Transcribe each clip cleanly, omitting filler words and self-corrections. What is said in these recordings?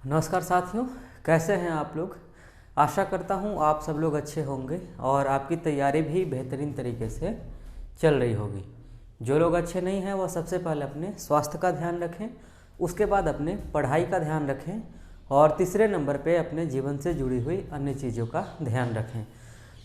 नमस्कार साथियों, कैसे हैं आप लोग। आशा करता हूं आप सब लोग अच्छे होंगे और आपकी तैयारी भी बेहतरीन तरीके से चल रही होगी। जो लोग अच्छे नहीं हैं वह सबसे पहले अपने स्वास्थ्य का ध्यान रखें, उसके बाद अपने पढ़ाई का ध्यान रखें और तीसरे नंबर पे अपने जीवन से जुड़ी हुई अन्य चीज़ों का ध्यान रखें।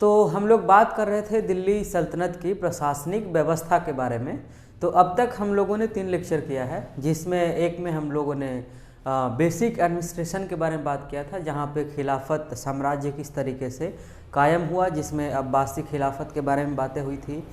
तो हम लोग बात कर रहे थे दिल्ली सल्तनत की प्रशासनिक व्यवस्था के बारे में। तो अब तक हम लोगों ने 3 लेक्चर किया है, जिसमें एक में हम लोगों ने बेसिक एडमिनिस्ट्रेशन के बारे में बात किया था, जहाँ पे खिलाफत साम्राज्य किस तरीके से कायम हुआ, जिसमें अब्बासी खिलाफत के बारे में बातें हुई थी,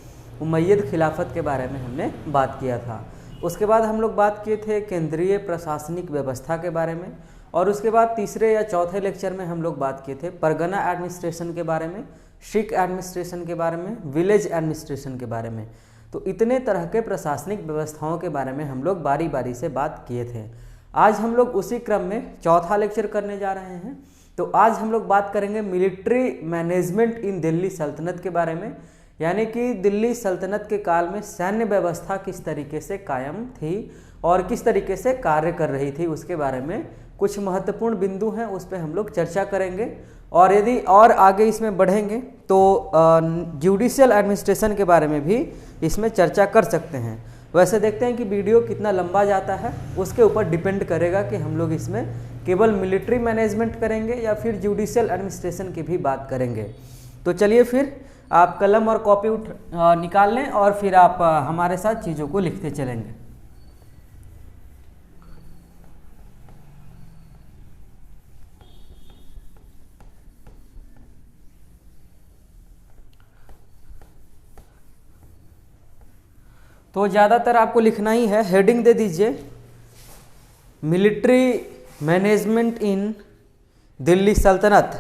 उमैयद खिलाफत के बारे में हमने बात किया था। उसके बाद हम लोग बात किए थे केंद्रीय प्रशासनिक व्यवस्था के बारे में, और उसके बाद तीसरे या चौथे लेक्चर में हम लोग बात किए थे परगना एडमिनिस्ट्रेशन के बारे में, शिक एडमिनिस्ट्रेशन के बारे में, विलेज एडमिनिस्ट्रेशन के बारे में। तो इतने तरह के प्रशासनिक व्यवस्थाओं के बारे में हम लोग बारी बारी से बात किए थे। आज हम लोग उसी क्रम में चौथा लेक्चर करने जा रहे हैं। तो आज हम लोग बात करेंगे मिलिट्री मैनेजमेंट इन दिल्ली सल्तनत के बारे में, यानी कि दिल्ली सल्तनत के काल में सैन्य व्यवस्था किस तरीके से कायम थी और किस तरीके से कार्य कर रही थी, उसके बारे में कुछ महत्वपूर्ण बिंदु हैं, उस पर हम लोग चर्चा करेंगे। और यदि और आगे इसमें बढ़ेंगे तो जुडिशियल एडमिनिस्ट्रेशन के बारे में भी इसमें चर्चा कर सकते हैं। वैसे देखते हैं कि वीडियो कितना लंबा जाता है, उसके ऊपर डिपेंड करेगा कि हम लोग इसमें केवल मिलिट्री मैनेजमेंट करेंगे या फिर जुडिशियल एडमिनिस्ट्रेशन की भी बात करेंगे। तो चलिए फिर आप कलम और कॉपी निकाल लें और फिर आप हमारे साथ चीज़ों को लिखते चलेंगे। तो ज़्यादातर आपको लिखना ही है, हेडिंग दे दीजिए मिलिट्री मैनेजमेंट इन दिल्ली सल्तनत,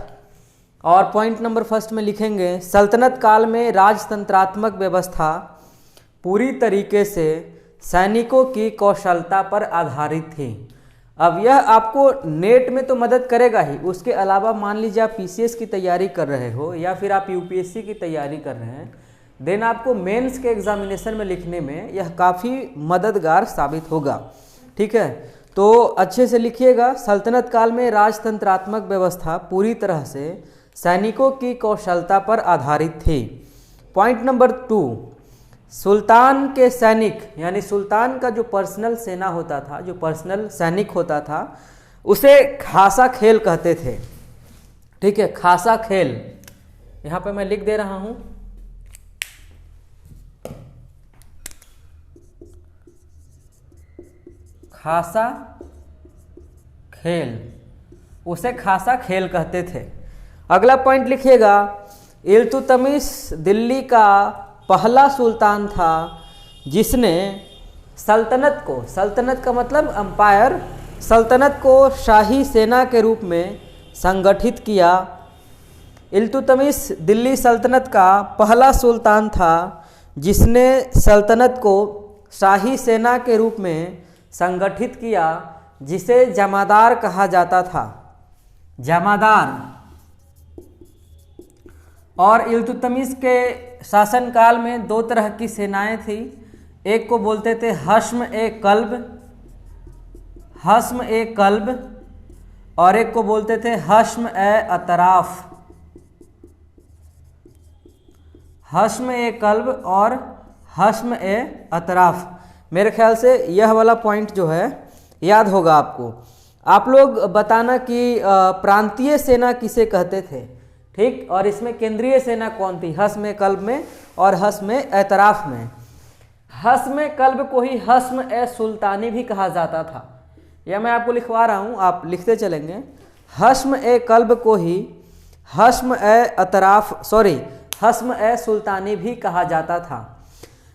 और पॉइंट नंबर फर्स्ट में लिखेंगे सल्तनत काल में राजतंत्रात्मक व्यवस्था पूरी तरीके से सैनिकों की कौशलता पर आधारित थी। अब यह आपको नेट में तो मदद करेगा ही, उसके अलावा मान लीजिए आप पीसीएस की तैयारी कर रहे हो या फिर आप यूपीएससी की तैयारी कर रहे हैं, देन आपको मेंस के एग्जामिनेशन में लिखने में यह काफ़ी मददगार साबित होगा। ठीक है, तो अच्छे से लिखिएगा, सल्तनत काल में राजतंत्रात्मक व्यवस्था पूरी तरह से सैनिकों की कौशलता पर आधारित थी। पॉइंट नंबर 2, सुल्तान के सैनिक, यानी सुल्तान का जो पर्सनल सेना होता था, जो पर्सनल सैनिक होता था, उसे खासा खेल कहते थे। ठीक है, खासा खेल, यहाँ पे मैं लिख दे रहा हूँ, खासा खेल, उसे खासा खेल कहते थे। अगला पॉइंट लिखिएगा, इल्तुतमिश दिल्ली का पहला सुल्तान था जिसने सल्तनत को, सल्तनत का मतलब अंपायर, सल्तनत को शाही सेना के रूप में संगठित किया। इल्तुतमिश दिल्ली सल्तनत का पहला सुल्तान था जिसने सल्तनत को शाही सेना के रूप में संगठित किया, जिसे जमादार कहा जाता था, जमादार। और इल्तुतमिश के शासनकाल में 2 तरह की सेनाएं थी, एक को बोलते थे हश्म ए कल्ब, हश्म ए कल्ब, और एक को बोलते थे हश्म ए अतराफ, हश्म ए कल्ब और हश्म ए अतराफ। मेरे ख्याल से यह वाला पॉइंट जो है याद होगा आपको। आप लोग बताना कि प्रांतीय सेना किसे कहते थे, ठीक, और इसमें केंद्रीय सेना कौन थी, हश्म कल्ब में और हश्म एतराफ में। हश्म कल्ब को ही हश्म ए सुल्तानी भी कहा जाता था, यह मैं आपको लिखवा रहा हूँ, आप लिखते चलेंगे। हश्म ए कल्ब को ही हश्म ए अतराफ, सॉरी, हश्म ए सुल्तानी भी कहा जाता था।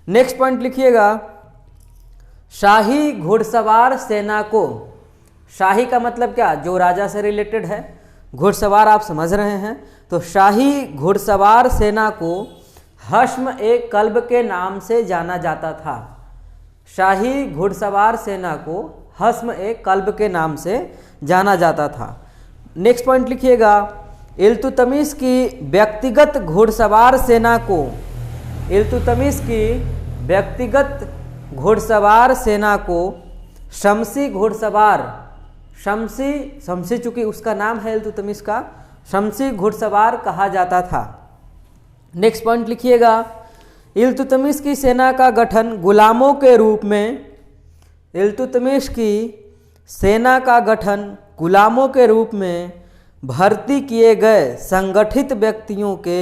नेक्स्ट पॉइंट लिखिएगा, शाही घुड़सवार सेना को, शाही का मतलब क्या, जो राजा से रिलेटेड है, घुड़सवार आप समझ रहे हैं, तो शाही घुड़सवार सेना को हश्म ए कल्ब के नाम से जाना जाता था। शाही घुड़सवार सेना को हश्म ए कल्ब के नाम से जाना जाता था। नेक्स्ट पॉइंट लिखिएगा, इल्तुतमिश की व्यक्तिगत घुड़सवार सेना को, इल्तुतमिश की व्यक्तिगत घुड़सवार सेना को शमसी घुड़सवार, शमसी चूंकि उसका नाम है इल्तुतमिश का, शमसी घुड़सवार कहा जाता था। नेक्स्ट पॉइंट लिखिएगा, इल्तुतमिश की सेना का गठन गुलामों के रूप में, इल्तुतमिश की सेना का गठन गुलामों के रूप में भर्ती किए गए संगठित व्यक्तियों के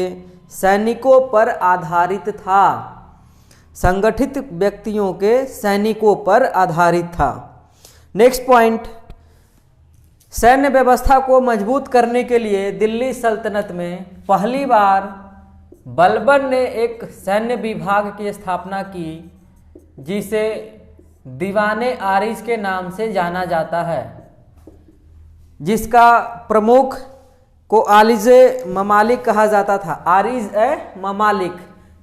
सैनिकों पर आधारित था। संगठित व्यक्तियों के सैनिकों पर आधारित था। नेक्स्ट पॉइंट, सैन्य व्यवस्था को मजबूत करने के लिए दिल्ली सल्तनत में पहली बार बलबन ने एक सैन्य विभाग की स्थापना की जिसे दीवाने आरिज के नाम से जाना जाता है, जिसका प्रमुख को आलिज़े ममालिक कहा जाता था। आरिज ए ममालिक,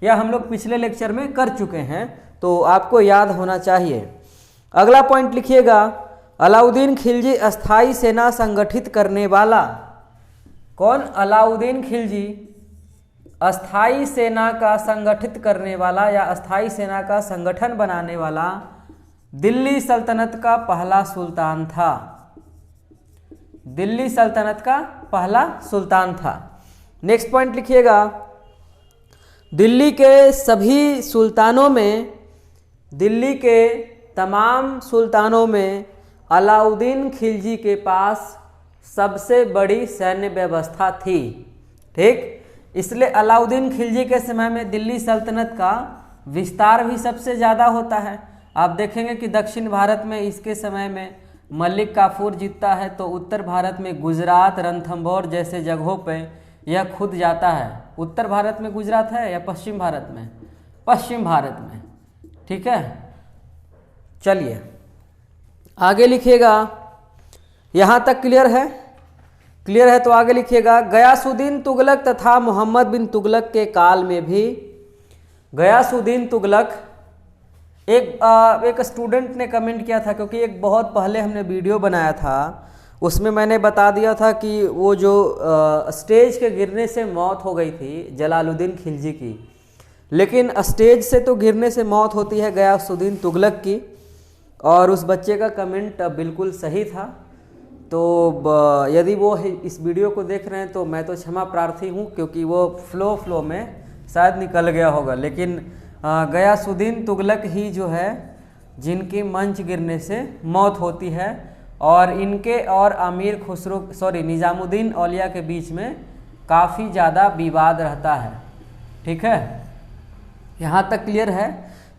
यह हम लोग पिछले लेक्चर में कर चुके हैं, तो आपको याद होना चाहिए। अगला पॉइंट लिखिएगा, अलाउद्दीन खिलजी अस्थाई सेना संगठित करने वाला। कौन? अलाउद्दीन खिलजी अस्थाई सेना का संगठित करने वाला या अस्थाई सेना का संगठन बनाने वाला दिल्ली सल्तनत का पहला सुल्तान था। दिल्ली सल्तनत का पहला सुल्तान था। नेक्स्ट पॉइंट लिखिएगा, दिल्ली के सभी सुल्तानों में, दिल्ली के तमाम सुल्तानों में अलाउद्दीन खिलजी के पास सबसे बड़ी सैन्य व्यवस्था थी। ठीक, इसलिए अलाउद्दीन खिलजी के समय में दिल्ली सल्तनत का विस्तार भी सबसे ज़्यादा होता है। आप देखेंगे कि दक्षिण भारत में इसके समय में मलिक काफूर जीतता है, तो उत्तर भारत में गुजरात, रणथंभौर जैसे जगहों पे यह खुद जाता है। उत्तर भारत में गुजरात है या पश्चिम भारत में? पश्चिम भारत में। ठीक है, चलिए आगे लिखिएगा। यहाँ तक क्लियर है? क्लियर है तो आगे लिखिएगा, गयासुद्दीन तुगलक तथा मोहम्मद बिन तुगलक के काल में भी, गयासुद्दीन तुगलक, एक स्टूडेंट ने कमेंट किया था, क्योंकि एक बहुत पहले हमने वीडियो बनाया था, उसमें मैंने बता दिया था कि वो जो स्टेज के गिरने से मौत हो गई थी जलालुद्दीन खिलजी की, लेकिन स्टेज से तो गिरने से मौत होती है गयासुद्दीन तुगलक की, और उस बच्चे का कमेंट बिल्कुल सही था। तो यदि वो इस वीडियो को देख रहे हैं तो मैं तो क्षमा प्रार्थी हूँ, क्योंकि वो फ्लो में शायद निकल गया होगा, लेकिन गयासुद्दीन तुगलक ही जो है जिनकी मंच गिरने से मौत होती है, और इनके और निज़ामुद्दीन औलिया के बीच में काफ़ी ज़्यादा विवाद रहता है। ठीक है, यहाँ तक क्लियर है?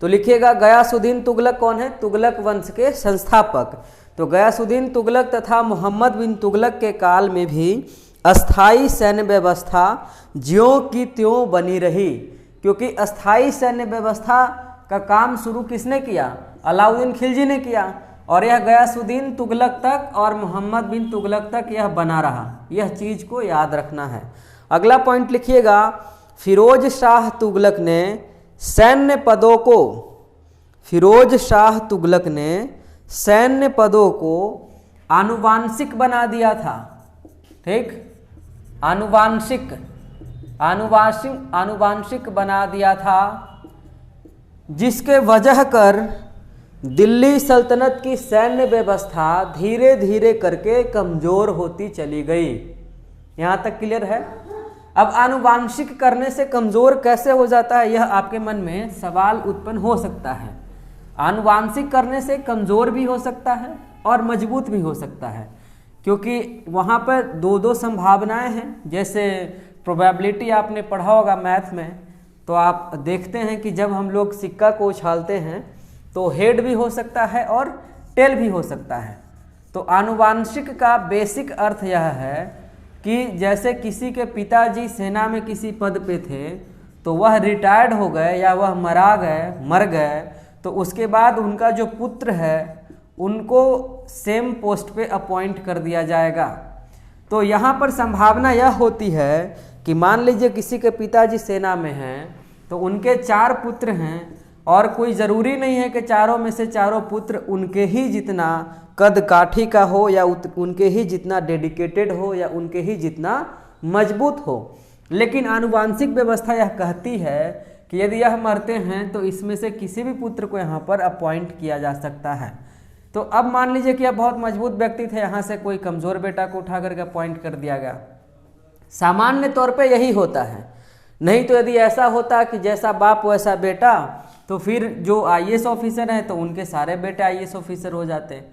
तो लिखिएगा, गयासुद्दीन तुगलक कौन है? तुगलक वंश के संस्थापक। तो गयासुद्दीन तुगलक तथा मोहम्मद बिन तुगलक के काल में भी अस्थाई सैन्य व्यवस्था ज्यों की त्यों बनी रही, क्योंकि अस्थाई सैन्य व्यवस्था का काम शुरू किसने किया? अलाउद्दीन खिलजी ने किया, और यह गयासुद्दीन तुगलक तक और मोहम्मद बिन तुगलक तक यह बना रहा। यह चीज़ को याद रखना है। अगला पॉइंट लिखिएगा, फिरोज शाह तुगलक ने सैन्य पदों को, फिरोज शाह तुगलक ने सैन्य पदों को आनुवांशिक बना दिया था। ठीक, आनुवांशिक बना दिया था, जिसके वजह कर दिल्ली सल्तनत की सैन्य व्यवस्था धीरे धीरे करके कमज़ोर होती चली गई। यहाँ तक क्लियर है? अब आनुवांशिक करने से कमज़ोर कैसे हो जाता है, यह आपके मन में सवाल उत्पन्न हो सकता है। आनुवांशिक करने से कमज़ोर भी हो सकता है और मजबूत भी हो सकता है, क्योंकि वहाँ पर दो संभावनाएं हैं। जैसे प्रोबेबिलिटी आपने पढ़ा होगा मैथ में, तो आप देखते हैं कि जब हम लोग सिक्का को उछालते हैं तो हेड भी हो सकता है और टेल भी हो सकता है। तो आनुवांशिक का बेसिक अर्थ यह है कि जैसे किसी के पिताजी सेना में किसी पद पे थे, तो वह रिटायर्ड हो गए या वह मर गए, तो उसके बाद उनका जो पुत्र है उनको सेम पोस्ट पे अपॉइंट कर दिया जाएगा। तो यहाँ पर संभावना यह होती है कि मान लीजिए किसी के पिताजी सेना में हैं, तो उनके 4 पुत्र हैं, और कोई ज़रूरी नहीं है कि चारों में से चारों पुत्र उनके ही जितना कद काठी का हो, या उनके ही जितना डेडिकेटेड हो, या उनके ही जितना मजबूत हो। लेकिन आनुवांशिक व्यवस्था यह कहती है कि यदि यह मरते हैं तो इसमें से किसी भी पुत्र को यहाँ पर अपॉइंट किया जा सकता है। तो अब मान लीजिए कि आप बहुत मजबूत व्यक्ति थे, यहाँ से कोई कमज़ोर बेटा को उठा करके पॉइंट कर दिया गया। सामान्य तौर पे यही होता है। नहीं तो यदि ऐसा होता कि जैसा बाप वैसा बेटा, तो फिर जो आईएएस ऑफिसर हैं तो उनके सारे बेटे आईएएस ऑफिसर हो जाते,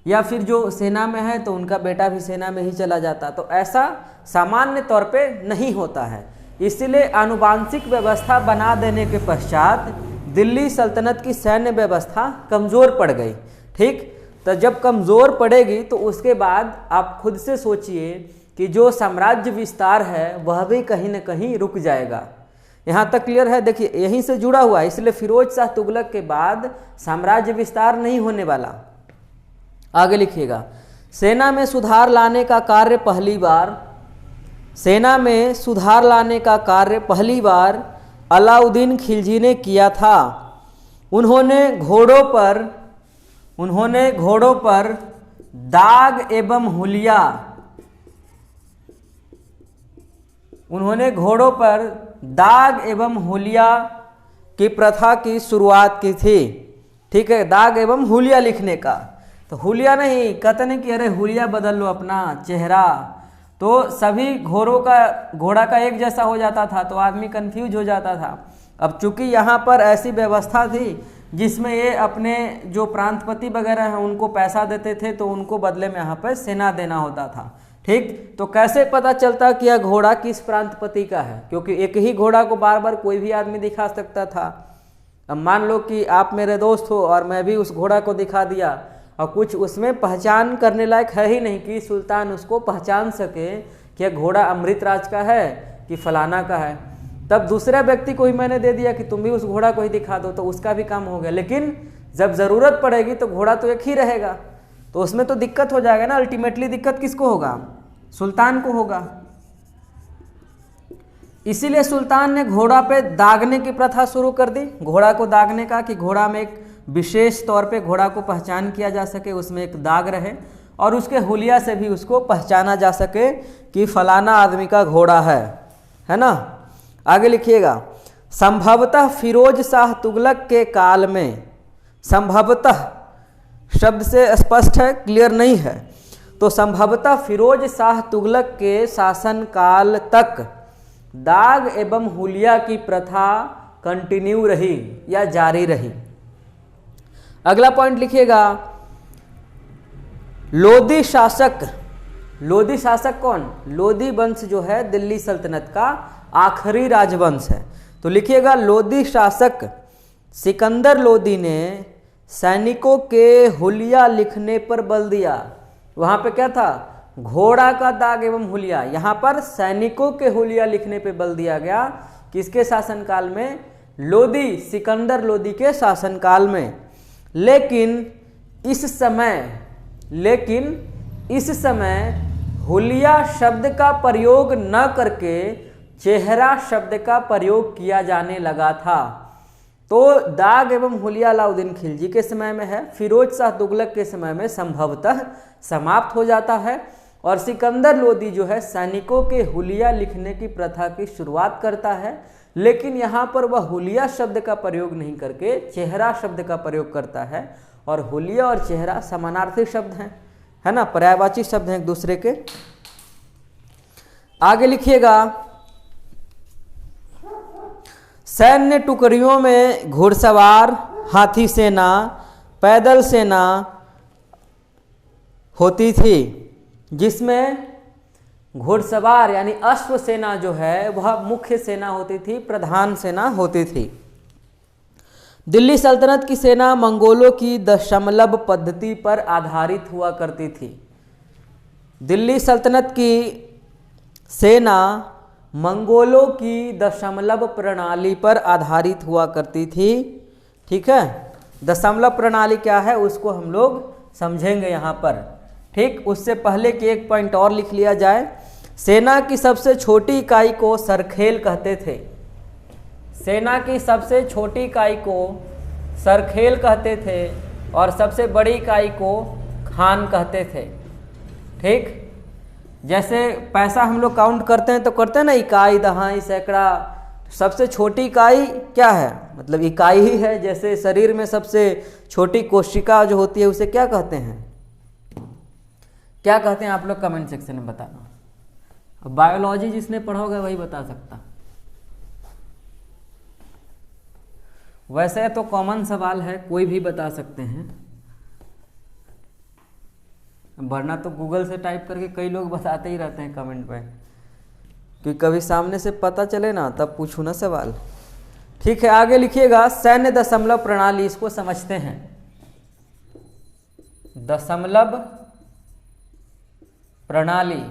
या फिर जो सेना में है तो उनका बेटा भी सेना में ही चला जाता। तो ऐसा सामान्य तौर पे नहीं होता है। इसलिए आनुवांशिक व्यवस्था बना देने के पश्चात दिल्ली सल्तनत की सैन्य व्यवस्था कमज़ोर पड़ गई। ठीक, तो जब कमज़ोर पड़ेगी तो उसके बाद आप खुद से सोचिए कि जो साम्राज्य विस्तार है वह भी कहीं ना कहीं रुक जाएगा। यहाँ तक क्लियर है? देखिए यहीं से जुड़ा हुआ है। इसलिए फिरोज शाह तुगलक के बाद साम्राज्य विस्तार नहीं होने वाला। आगे लिखिएगा, सेना में सुधार लाने का कार्य पहली बार अलाउद्दीन खिलजी ने किया था। उन्होंने घोड़ों पर दाग एवं हुलिया की प्रथा की शुरुआत की थी। ठीक है, दाग एवं हुलिया लिखने का, तो हुलिया नहीं, कहते नहीं कि अरे हुलिया बदल लो अपना चेहरा, तो सभी घोड़ा का एक जैसा हो जाता था तो आदमी कंफ्यूज हो जाता था। अब चूंकि यहाँ पर ऐसी व्यवस्था थी जिसमें ये अपने जो प्रांतपति वगैरह हैं उनको पैसा देते थे, तो उनको बदले में यहाँ पर सेना देना होता था। ठीक, तो कैसे पता चलता कि यह घोड़ा किस प्रांतपति का है? क्योंकि एक ही घोड़ा को बार बार कोई भी आदमी दिखा सकता था। अब मान लो कि आप मेरे दोस्त हो और मैं भी उस घोड़ा को दिखा दिया और कुछ उसमें पहचान करने लायक है ही नहीं कि सुल्तान उसको पहचान सके कि यह घोड़ा अमृतराज का है कि फलाना का है, तब दूसरे व्यक्ति को ही मैंने दे दिया कि तुम भी उस घोड़ा को ही दिखा दो, तो उसका भी काम हो गया। लेकिन जब ज़रूरत पड़ेगी तो घोड़ा तो एक ही रहेगा, तो उसमें तो दिक्कत हो जाएगा ना। अल्टीमेटली दिक्कत किसको होगा? सुल्तान को होगा। इसीलिए सुल्तान ने घोड़ा पे दागने की प्रथा शुरू कर दी। घोड़ा को दागने का, कि घोड़ा में एक विशेष तौर पे घोड़ा को पहचान किया जा सके, उसमें एक दाग रहे और उसके हुलिया से भी उसको पहचाना जा सके कि फलाना आदमी का घोड़ा है ना। आगे लिखिएगा, संभवतः फिरोज शाह तुगलक के काल में, संभवतः शब्द से स्पष्ट है, क्लियर नहीं है, तो संभवतः फिरोज शाह तुगलक के शासनकाल तक दाग एवं हुलिया की प्रथा कंटिन्यू रही या जारी रही। अगला पॉइंट लिखिएगा, लोधी शासक कौन? लोधी वंश जो है दिल्ली सल्तनत का आखिरी राजवंश है। तो लिखिएगा, लोधी शासक सिकंदर लोधी ने सैनिकों के हुलिया लिखने पर बल दिया। वहां पे क्या था? घोड़ा का दाग एवं हुलिया। यहाँ पर सैनिकों के हुलिया लिखने पे बल दिया गया। किसके शासनकाल में? सिकंदर लोधी के शासनकाल में। लेकिन इस समय हुलिया शब्द का प्रयोग न करके चेहरा शब्द का प्रयोग किया जाने लगा था। तो दाग एवं हुलिया अलाउद्दीन खिलजी के समय में है, फिरोज शाह तुगलक के समय में संभवतः समाप्त हो जाता है, और सिकंदर लोधी जो है सैनिकों के हुलिया लिखने की प्रथा की शुरुआत करता है। लेकिन यहाँ पर वह हुलिया शब्द का प्रयोग नहीं करके चेहरा शब्द का प्रयोग करता है, और हुलिया और चेहरा समानार्थी शब्द हैं, है ना, पर्यायवाची शब्द हैं एक दूसरे के। आगे लिखिएगा, सैन्य टुकड़ियों में घुड़सवार, हाथी सेना, पैदल सेना होती थी, जिसमें घुड़सवार यानी अश्व सेना जो है वह मुख्य सेना होती थी, प्रधान सेना होती थी। दिल्ली सल्तनत की सेना मंगोलों की दशमलव पद्धति पर आधारित हुआ करती थी। दिल्ली सल्तनत की सेना मंगोलों की दशमलव प्रणाली पर आधारित हुआ करती थी। ठीक है, दशमलव प्रणाली क्या है उसको हम लोग समझेंगे यहाँ पर। ठीक, उससे पहले कि एक पॉइंट और लिख लिया जाए। सेना की सबसे छोटी इकाई को सरखेल कहते थे। सेना की सबसे छोटी इकाई को सरखेल कहते थे और सबसे बड़ी इकाई को खान कहते थे। ठीक, जैसे पैसा हम लोग काउंट करते हैं तो करते हैं ना, इकाई, दहाई, सैकड़ा, सबसे छोटी इकाई क्या है, मतलब इकाई ही है। जैसे शरीर में सबसे छोटी कोशिका जो होती है उसे क्या कहते हैं, क्या कहते हैं आप लोग कमेंट सेक्शन में बताना। अब बायोलॉजी जिसने पढ़ा होगा वही बता सकता। वैसे तो कॉमन सवाल है, कोई भी बता सकते हैं, वरना तो गूगल से टाइप करके कई लोग बताते ही रहते हैं कमेंट पे, क्योंकि कभी सामने से पता चले ना तब पूछू ना सवाल। ठीक है, आगे लिखिएगा सैन्य दशमलव प्रणाली, इसको समझते हैं। दशमलव प्रणाली,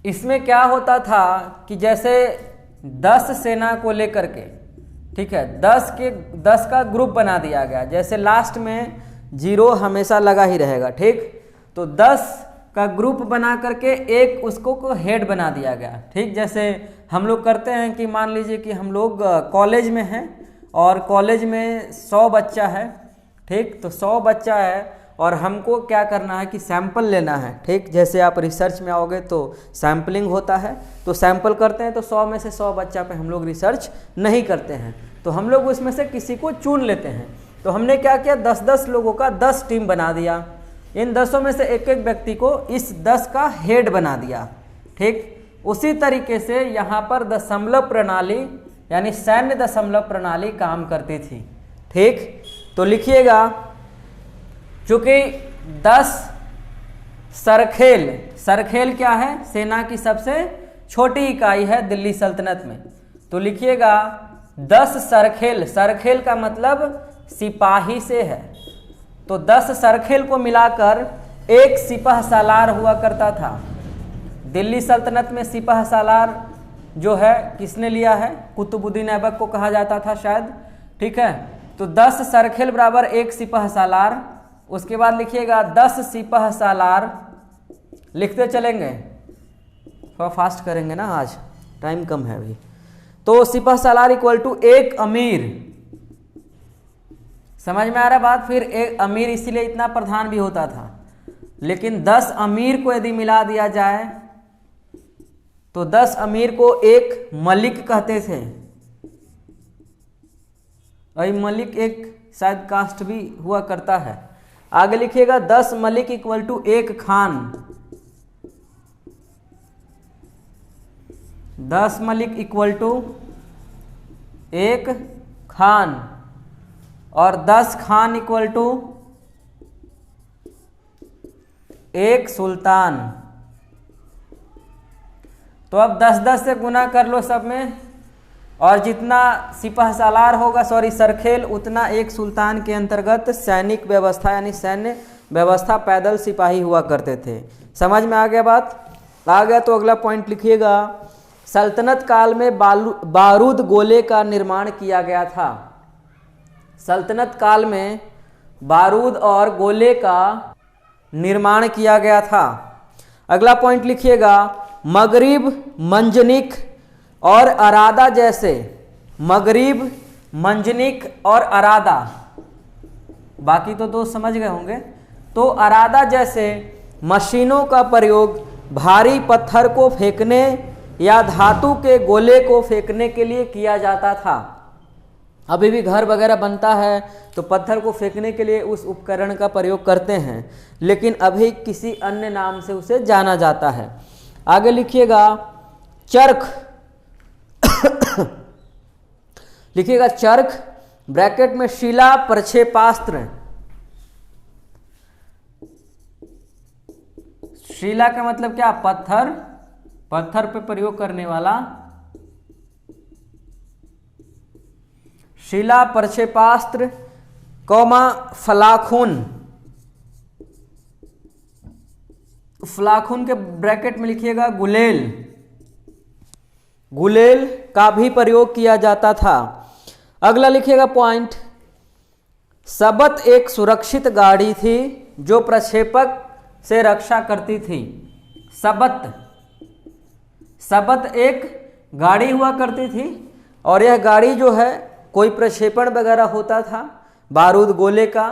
इसमें क्या होता था कि जैसे 10 सेना को लेकर के, ठीक है, 10 का ग्रुप बना दिया गया। जैसे लास्ट में 0 हमेशा लगा ही रहेगा, ठीक, तो 10 का ग्रुप बना करके एक उसको को हेड बना दिया गया। ठीक, जैसे हम लोग करते हैं कि मान लीजिए कि हम लोग कॉलेज में हैं और कॉलेज में 100 बच्चा है, ठीक, तो 100 बच्चा है और हमको क्या करना है कि सैंपल लेना है। ठीक, जैसे आप रिसर्च में आओगे तो सैम्पलिंग होता है, तो सैंपल करते हैं, तो 100 में से 100 बच्चा पे हम लोग रिसर्च नहीं करते हैं, तो हम लोग उसमें से किसी को चुन लेते हैं। तो हमने क्या किया, 10-10 लोगों का 10 टीम बना दिया। इन 10 में से एक एक व्यक्ति को इस 10 का हेड बना दिया। ठीक, उसी तरीके से यहाँ पर दशमलव प्रणाली यानी सैन्य दशमलव प्रणाली काम करती थी। ठीक, तो लिखिएगा, चूंकि 10 सरखेल, सरखेल क्या है, सेना की सबसे छोटी इकाई है दिल्ली सल्तनत में, तो लिखिएगा 10 सरखेल, सरखेल का मतलब सिपाही से है, तो 10 सरखेल को मिलाकर एक सिपह सालार हुआ करता था। दिल्ली सल्तनत में सिपह सालार जो है किसने लिया है, कुतुबुद्दीन ऐबक को कहा जाता था शायद। ठीक है, तो 10 सरखेल बराबर एक सिपह सालार। उसके बाद लिखिएगा 10 सिपह सालार, लिखते चलेंगे, थोड़ा फास्ट करेंगे ना, आज टाइम कम है अभी। तो सिपह सालार इक्वल टू एक अमीर, समझ में आ रहा बात। फिर एक अमीर इसीलिए इतना प्रधान भी होता था, लेकिन 10 अमीर को यदि मिला दिया जाए तो 10 अमीर को एक मलिक कहते थे। और मलिक एक शायद कास्ट भी हुआ करता है। आगे लिखिएगा 10 मलिक इक्वल टू एक खान, 10 मलिक इक्वल टू एक खान, और 10 खान इक्वल टू एक सुल्तान। तो अब 10-10 से गुना कर लो सब में, और जितना सिपह सालार होगा, सॉरी सरखेल, उतना एक सुल्तान के अंतर्गत सैनिक व्यवस्था यानी सैन्य व्यवस्था पैदल सिपाही हुआ करते थे। समझ में आ गया बात? आ गया तो अगला पॉइंट लिखिएगा, सल्तनत काल में बारूद गोले का निर्माण किया गया था। सल्तनत काल में बारूद और गोले का निर्माण किया गया था। अगला पॉइंट लिखिएगा, मगरिब, मंजनिक और अरादा जैसे, मगरिब, मंजनिक और अरादा, बाकी तो दोस्त समझ गए होंगे। तो अरादा जैसे मशीनों का प्रयोग भारी पत्थर को फेंकने या धातु के गोले को फेंकने के लिए किया जाता था। अभी भी घर वगैरह बनता है तो पत्थर को फेंकने के लिए उस उपकरण का प्रयोग करते हैं, लेकिन अभी किसी अन्य नाम से उसे जाना जाता है। आगे लिखिएगा चरख, लिखिएगा चरख, ब्रैकेट में शिला प्रक्षेपास्त्र। शिला का मतलब क्या, पत्थर, पत्थर पे प्रयोग करने वाला। शिला प्रक्षेपास्त्र, कौमा फलाखुन, फलाखुन के ब्रैकेट में लिखिएगा गुलेल, गुलेल का भी प्रयोग किया जाता था। अगला लिखिएगा पॉइंट, सबत एक सुरक्षित गाड़ी थी जो प्रक्षेपक से रक्षा करती थी। सबत, सबत एक गाड़ी हुआ करती थी और यह गाड़ी जो है कोई प्रक्षेपण वगैरह होता था बारूद गोले का,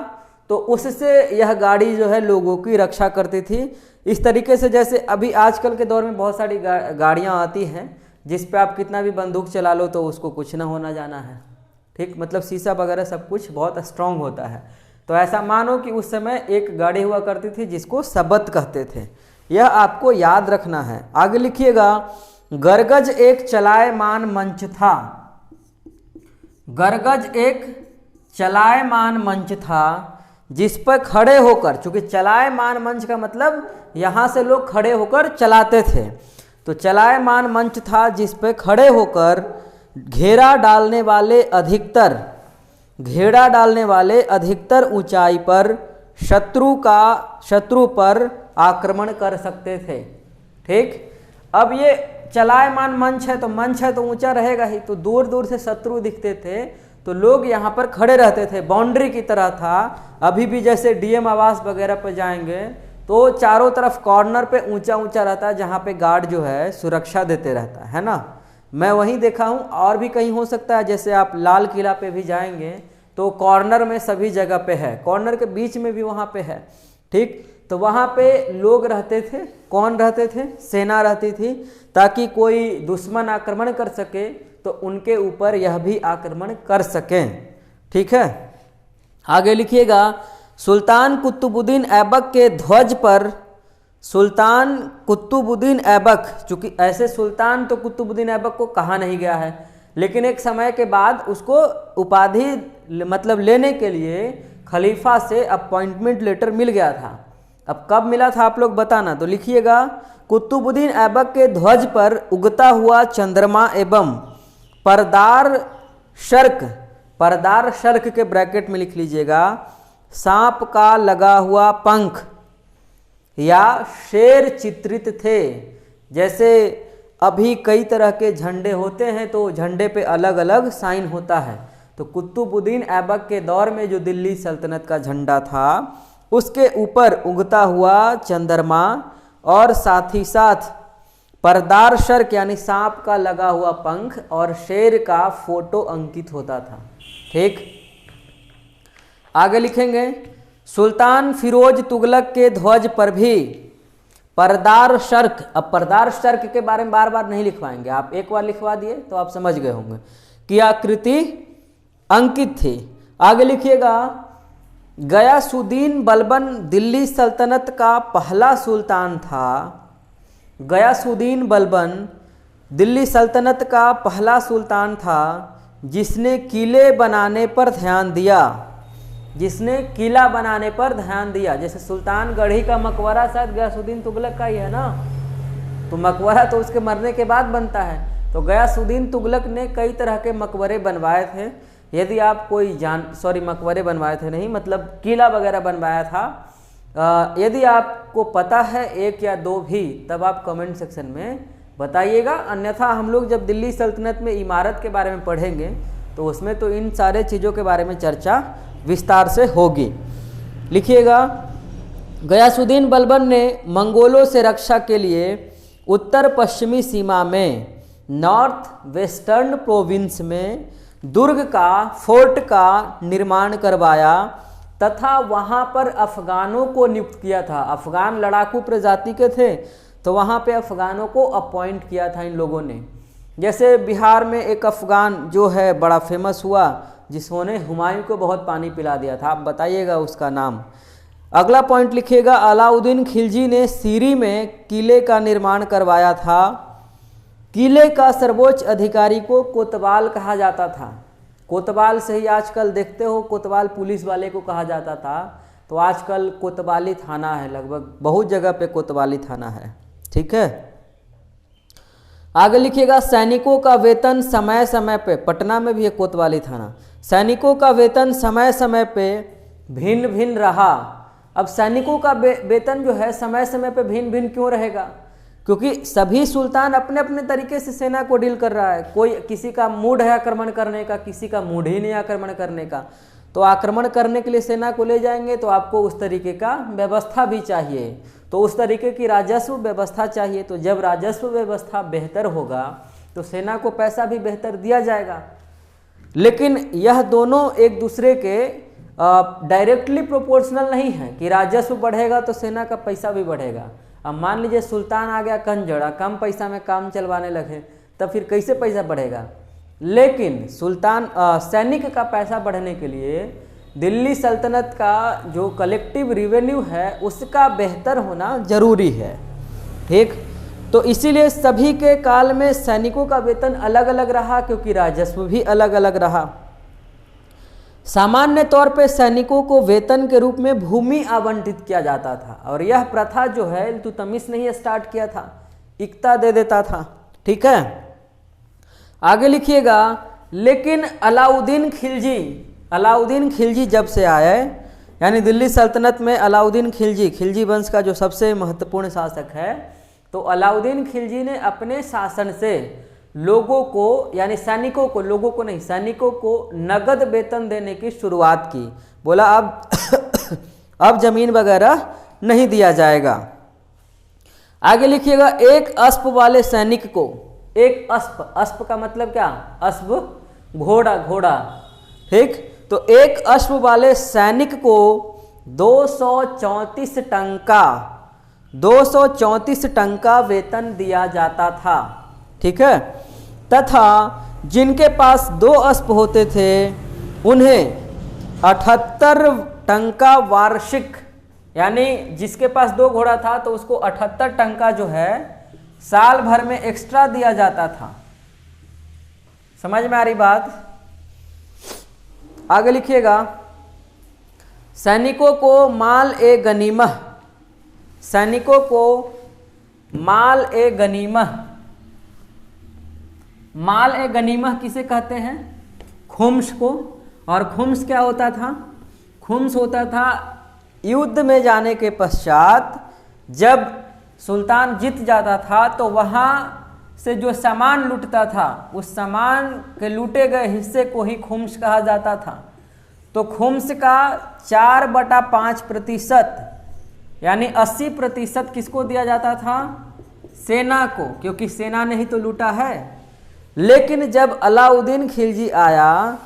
तो उससे यह गाड़ी जो है लोगों की रक्षा करती थी। इस तरीके से जैसे अभी आजकल के दौर में बहुत सारी गाड़ियाँ आती हैं जिस पे आप कितना भी बंदूक चला लो तो उसको कुछ ना होना जाना है। ठीक, मतलब शीशा वगैरह सब कुछ बहुत स्ट्रांग होता है। तो ऐसा मानो कि उस समय एक गाड़ी हुआ करती थी जिसको सबत कहते थे, यह आपको याद रखना है। आगे लिखिएगा, गरगज एक चलायमान मंच था। गरगज एक चलायमान मंच था जिस पर खड़े होकर, चूंकि चलायमान मंच का मतलब यहाँ से लोग खड़े होकर चलाते थे, तो चलायमान मंच था जिस पर खड़े होकर घेरा डालने वाले अधिकतर ऊंचाई पर शत्रु पर आक्रमण कर सकते थे। ठीक, अब ये चलायमान मंच है तो ऊंचा रहेगा ही, तो दूर दूर से शत्रु दिखते थे तो लोग यहाँ पर खड़े रहते थे, बाउंड्री की तरह था। अभी भी जैसे डीएम आवास वगैरह पर जाएंगे तो चारों तरफ कॉर्नर पे ऊंचा ऊंचा रहता है जहाँ पे गार्ड जो है सुरक्षा देते रहता है ना। मैं वहीं देखा हूँ, और भी कहीं हो सकता है, जैसे आप लाल किला पे भी जाएंगे तो कॉर्नर में सभी जगह पे है, कॉर्नर के बीच में भी वहाँ पे है। ठीक, तो वहाँ पे लोग रहते थे। कौन रहते थे? सेना रहती थी, ताकि कोई दुश्मन आक्रमण कर सके तो उनके ऊपर यह भी आक्रमण कर सकें। ठीक है, आगे लिखिएगा, सुल्तान कुतुबुद्दीन ऐबक के ध्वज पर, सुल्तान कुतुबुद्दीन ऐबक, चूंकि ऐसे सुल्तान तो कुतुबुद्दीन ऐबक को कहा नहीं गया है, लेकिन एक समय के बाद उसको उपाधि मतलब लेने के लिए खलीफा से अपॉइंटमेंट लेटर मिल गया था। अब कब मिला था आप लोग बताना। तो लिखिएगा, कुतुबुद्दीन ऐबक के ध्वज पर उगता हुआ चंद्रमा एवं परदार शर्क के ब्रैकेट में लिख लीजिएगा, सांप का लगा हुआ पंख या शेर चित्रित थे। जैसे अभी कई तरह के झंडे होते हैं तो झंडे पे अलग अलग साइन होता है, तो कुतुबुद्दीन ऐबक के दौर में जो दिल्ली सल्तनत का झंडा था उसके ऊपर उगता हुआ चंद्रमा और साथ ही साथ परदार शर्क यानी सांप का लगा हुआ पंख और शेर का फोटो अंकित होता था। ठीक, आगे लिखेंगे, सुल्तान फिरोज तुगलक के ध्वज पर भी परदार शर्क। अब परदार शर्क के बारे में बार बार नहीं लिखवाएंगे, आप एक बार लिखवा दिए तो आप समझ गए होंगे कि आकृति अंकित थी। आगे लिखिएगा, गयासुद्दीन बलबन दिल्ली सल्तनत का पहला सुल्तान था। गयासुद्दीन बलबन दिल्ली सल्तनत का पहला सुल्तान था जिसने किले बनाने पर ध्यान दिया। जिसने किला बनाने पर ध्यान दिया, जैसे सुल्तान गढ़ी का मकबरा शायद गयासुद्दीन तुगलक का ही है ना, तो मकबरा तो उसके मरने के बाद बनता है। तो गयासुद्दीन तुगलक ने कई तरह के मकबरे बनवाए थे। यदि आप कोई मकबरे बनवाए थे नहीं, मतलब किला वगैरह बनवाया था। यदि आपको पता है एक या दो भी, तब आप कमेंट सेक्शन में बताइएगा, अन्यथा हम लोग जब दिल्ली सल्तनत में इमारत के बारे में पढ़ेंगे तो उसमें तो इन सारे चीज़ों के बारे में चर्चा विस्तार से होगी। लिखिएगा, गयासुद्दीन बलबन ने मंगोलों से रक्षा के लिए उत्तर पश्चिमी सीमा में नॉर्थ वेस्टर्न प्रोविंस में दुर्ग का फोर्ट का निर्माण करवाया तथा वहाँ पर अफगानों को नियुक्त किया था। अफगान लड़ाकू प्रजाति के थे तो वहाँ पे अफगानों को अपॉइंट किया था इन लोगों ने। जैसे बिहार में एक अफगान जो है बड़ा फेमस हुआ जिसने हुमायूं को बहुत पानी पिला दिया था, आप बताइएगा उसका नाम। अगला पॉइंट लिखिएगा, अलाउद्दीन खिलजी ने सीरी में किले का निर्माण करवाया था। किले का सर्वोच्च अधिकारी को कोतवाल कहा जाता था। कोतवाल से ही आजकल देखते हो, कोतवाल पुलिस वाले को कहा जाता था, तो आजकल कोतवाली थाना है, लगभग बहुत जगह पे कोतवाली थाना है। ठीक है, आगे लिखिएगा, सैनिकों का वेतन समय समय पे, पटना में भी है कोतवाली थाना, सैनिकों का वेतन समय समय पे भिन्न भिन्न रहा। अब सैनिकों का वेतन जो है समय समय पे भिन्न भिन्न क्यों रहेगा? क्योंकि सभी सुल्तान अपने अपने तरीके से सेना को डील कर रहा है। कोई किसी का मूड है आक्रमण करने का, किसी का मूड ही नहीं आक्रमण करने का, तो आक्रमण करने के लिए सेना को ले जाएंगे तो आपको उस तरीके का व्यवस्था भी चाहिए, तो उस तरीके की राजस्व व्यवस्था चाहिए। तो जब राजस्व व्यवस्था बेहतर होगा तो सेना को पैसा भी बेहतर दिया जाएगा। लेकिन यह दोनों एक दूसरे के डायरेक्टली प्रोपोर्शनल नहीं है कि राजस्व बढ़ेगा तो सेना का पैसा भी बढ़ेगा। अब मान लीजिए सुल्तान आ गया कंजड़ा, कम पैसा में काम चलवाने लगे तब फिर कैसे पैसा बढ़ेगा। लेकिन सैनिक का पैसा बढ़ने के लिए दिल्ली सल्तनत का जो कलेक्टिव रिवेन्यू है उसका बेहतर होना जरूरी है। ठीक, तो इसीलिए सभी के काल में सैनिकों का वेतन अलग अलग रहा, क्योंकि राजस्व भी अलग अलग रहा। सामान्य तौर पे सैनिकों को वेतन के रूप में भूमि आवंटित किया जाता था, और यह प्रथा जो है इल्तुतमिश ने ही स्टार्ट किया था, इक्ता दे देता था। ठीक है, आगे लिखिएगा। लेकिन अलाउद्दीन खिलजी जब से आए, यानी दिल्ली सल्तनत में अलाउद्दीन खिलजी वंश का जो सबसे महत्वपूर्ण शासक है, तो अलाउद्दीन खिलजी ने अपने शासन से लोगों को, यानी सैनिकों को, लोगों को नहीं, सैनिकों को नगद वेतन देने की शुरुआत की। बोला अब जमीन वगैरह नहीं दिया जाएगा। आगे लिखिएगा। एक अस्प वाले सैनिक को, एक अस्प का मतलब क्या, अस्प घोड़ा। ठीक, तो एक अश्व वाले सैनिक को 234 टंका वेतन दिया जाता था। ठीक है, तथा जिनके पास 2 अश्व होते थे उन्हें 78 टंका वार्षिक, यानी जिसके पास 2 घोड़ा था तो उसको 78 टंका जो है साल भर में एक्स्ट्रा दिया जाता था। समझ में आ रही बात। आगे लिखिएगा। सैनिकों को माल ए गनीमह किसे कहते हैं, खुम्स को। और खुम्स क्या होता था, खुम्स होता था युद्ध में जाने के पश्चात जब सुल्तान जीत जाता था तो वहाँ से जो सामान लूटता था उस सामान के लूटे गए हिस्से को ही खुम्स कहा जाता था। तो खुम्स का 4/5% यानी 80% किसको दिया जाता था, सेना को, क्योंकि सेना ने ही तो लूटा है। लेकिन जब अलाउद्दीन खिलजी आया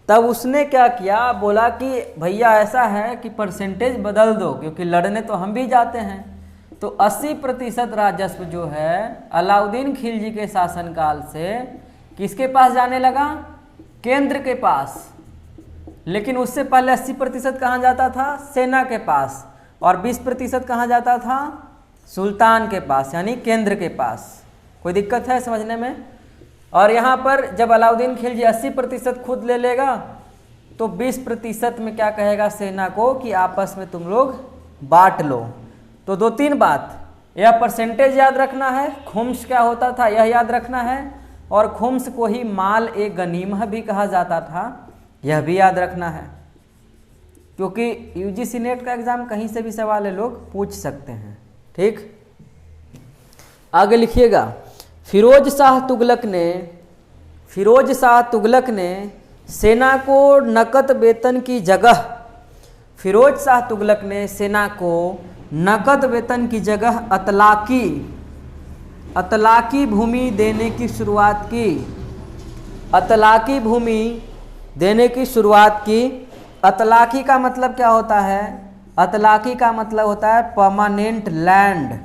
तब उसने क्या किया, बोला कि भैया ऐसा है कि परसेंटेज बदल दो, क्योंकि लड़ने तो हम भी जाते हैं। तो 80% राजस्व जो है अलाउद्दीन खिलजी के शासनकाल से किसके पास जाने लगा, केंद्र के पास। लेकिन उससे पहले 80% कहाँ जाता था, सेना के पास, और 20% कहाँ जाता था, सुल्तान के पास, यानी केंद्र के पास। कोई दिक्कत है समझने में। और यहाँ पर जब अलाउद्दीन खिलजी 80% खुद ले लेगा तो 20% में क्या कहेगा सेना को कि आपस में तुम लोग बांट लो। तो 2-3 बात, यह परसेंटेज याद रखना है, खुम्स क्या होता था यह याद रखना है, और खुम्स को ही माल ए गनीमह भी कहा जाता था, यह भी याद रखना है, क्योंकि यूजीसी नेट का एग्जाम कहीं से भी सवाल है, लोग पूछ सकते हैं। ठीक, आगे लिखिएगा। फिरोज शाह तुगलक ने सेना को नकद वेतन की जगह, फिरोज शाह तुगलक ने सेना को नकद वेतन की जगह अतलाकी भूमि देने की शुरुआत की। अतलाकी भूमि देने की शुरुआत की। अतलाकी का मतलब क्या होता है, अतलाकी का मतलब होता है परमानेंट लैंड,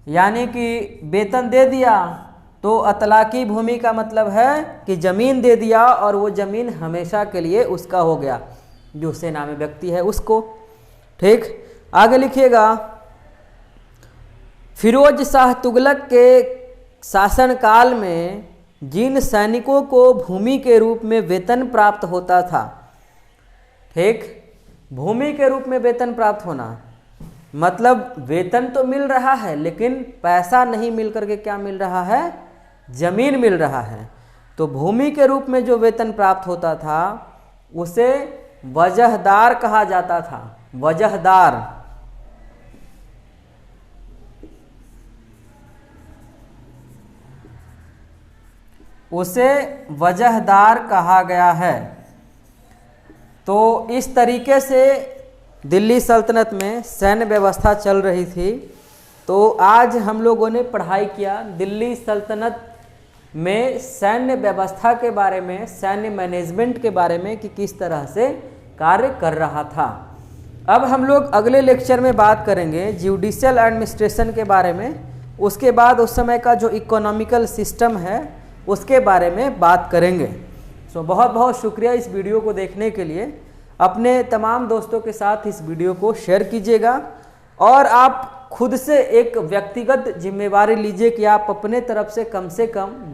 यानी कि वेतन दे दिया तो अतलाकी भूमि का मतलब है कि जमीन दे दिया और वो जमीन हमेशा के लिए उसका हो गया, जो सेना में व्यक्ति है उसको। ठीक, आगे लिखिएगा। फिरोज शाह तुगलक के शासनकाल में जिन सैनिकों को भूमि के रूप में वेतन प्राप्त होता था, ठीक, भूमि के रूप में वेतन प्राप्त होना मतलब वेतन तो मिल रहा है लेकिन पैसा नहीं मिल करके क्या मिल रहा है, जमीन मिल रहा है। तो भूमि के रूप में जो वेतन प्राप्त होता था उसे वजहदार कहा जाता था। वजहदार, उसे वजहदार कहा गया है। तो इस तरीके से दिल्ली सल्तनत में सैन्य व्यवस्था चल रही थी। तो आज हम लोगों ने पढ़ाई किया दिल्ली सल्तनत में सैन्य व्यवस्था के बारे में, सैन्य मैनेजमेंट के बारे में कि किस तरह से कार्य कर रहा था। अब हम लोग अगले लेक्चर में बात करेंगे जुडिशियल एडमिनिस्ट्रेशन के बारे में उसके बाद उस समय का जो इकोनॉमिकल सिस्टम है उसके बारे में बात करेंगे। सो बहुत बहुत शुक्रिया इस वीडियो को देखने के लिए। अपने तमाम दोस्तों के साथ इस वीडियो को शेयर कीजिएगा और आप खुद से एक व्यक्तिगत जिम्मेवारी लीजिए कि आप अपने तरफ से कम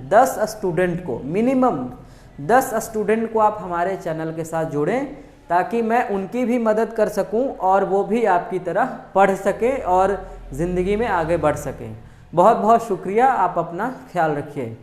10 स्टूडेंट को, मिनिमम 10 स्टूडेंट को आप हमारे चैनल के साथ जोड़ें, ताकि मैं उनकी भी मदद कर सकूं और वो भी आपकी तरह पढ़ सकें और ज़िंदगी में आगे बढ़ सकें। बहुत बहुत शुक्रिया, आप अपना ख्याल रखिए।